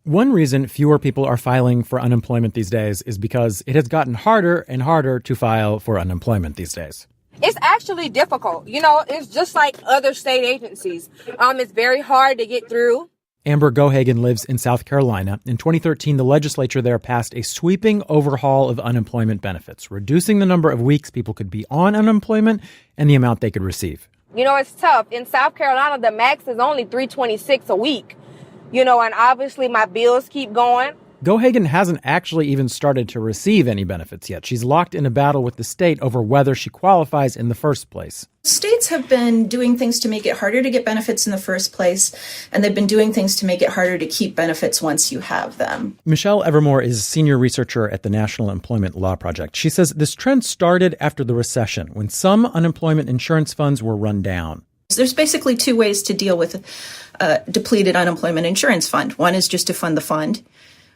One reason fewer people are filing for unemployment these days is because it has gotten harder and harder to file for unemployment these days. It's actually difficult. It's just like other state agencies. It's very hard to get through. Amber Gohagan lives in South Carolina. In 2013, the legislature there passed a sweeping overhaul of unemployment benefits, reducing the number of weeks people could be on unemployment and the amount they could receive. It's tough. In South Carolina, the max is only $326 a week. And obviously my bills keep going. Gohagan hasn't actually even started to receive any benefits yet. She's locked in a battle with the state over whether she qualifies in the first place. States have been doing things to make it harder to get benefits in the first place, and they've been doing things to make it harder to keep benefits once you have them. Michelle Evermore is a senior researcher at the National Employment Law Project. She says this trend started after the recession, when some unemployment insurance funds were run down. There's basically two ways to deal with a depleted unemployment insurance fund. One is just to fund the fund.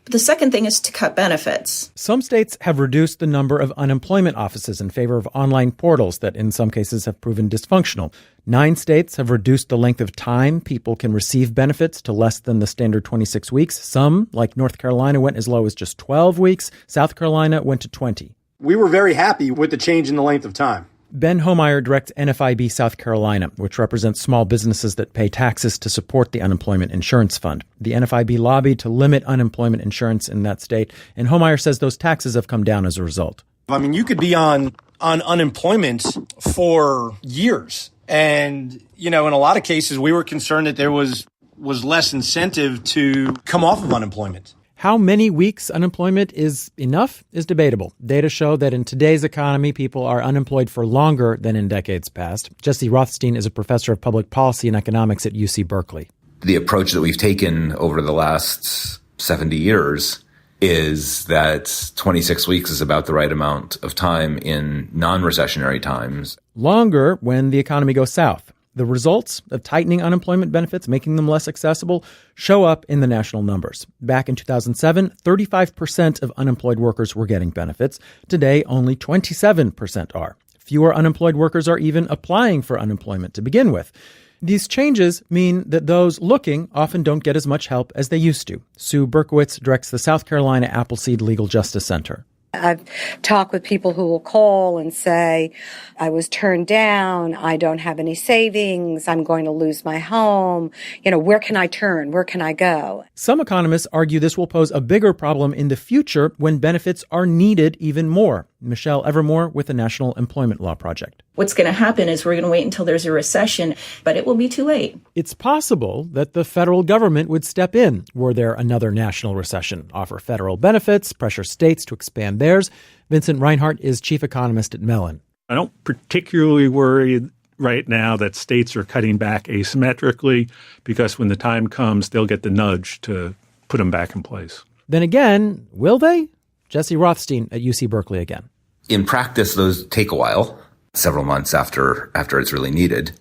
But the second thing is to cut benefits. Some states have reduced the number of unemployment offices in favor of online portals that in some cases have proven dysfunctional. 9 states have reduced the length of time people can receive benefits to less than the standard 26 weeks. Some, like North Carolina, went as low as just 12 weeks. South Carolina went to 20. We were very happy with the change in the length of time. Ben Homeyer directs NFIB South Carolina, which represents small businesses that pay taxes to support the Unemployment Insurance Fund. The NFIB lobbied to limit unemployment insurance in that state, and Homeyer says those taxes have come down as a result. You could be on unemployment for years. And, in a lot of cases, we were concerned that there was less incentive to come off of unemployment. How many weeks unemployment is enough is debatable. Data show that in today's economy, people are unemployed for longer than in decades past. Jesse Rothstein is a professor of public policy and economics at UC Berkeley. The approach that we've taken over the last 70 years is that 26 weeks is about the right amount of time in non-recessionary times. Longer when the economy goes south. The results of tightening unemployment benefits, making them less accessible, show up in the national numbers. Back in 2007, 35% of unemployed workers were getting benefits. Today, only 27% are. Fewer unemployed workers are even applying for unemployment to begin with. These changes mean that those looking often don't get as much help as they used to. Sue Berkowitz directs the South Carolina Appleseed Legal Justice Center. I've talked with people who will call and say, I was turned down, I don't have any savings, I'm going to lose my home. Where can I turn? Where can I go? Some economists argue this will pose a bigger problem in the future when benefits are needed even more. Michelle Evermore with the National Employment Law Project. What's going to happen is we're going to wait until there's a recession, but it will be too late. It's possible that the federal government would step in were there another national recession, offer federal benefits, pressure states to expand theirs. Vincent Reinhart is chief economist at Mellon. I don't particularly worry right now that states are cutting back asymmetrically because when the time comes, they'll get the nudge to put them back in place. Then again, will they? Jesse Rothstein at UC Berkeley again. In practice, those take a while, several months after it's really needed.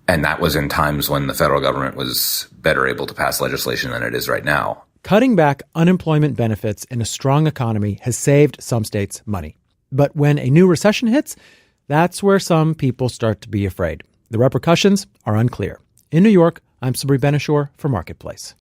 And that was in times when the federal government was better able to pass legislation than it is right now. Cutting back unemployment benefits in a strong economy has saved some states money. But when a new recession hits, that's where some people start to be afraid. The repercussions are unclear. In New York, I'm Sabri Ben-Achour for Marketplace.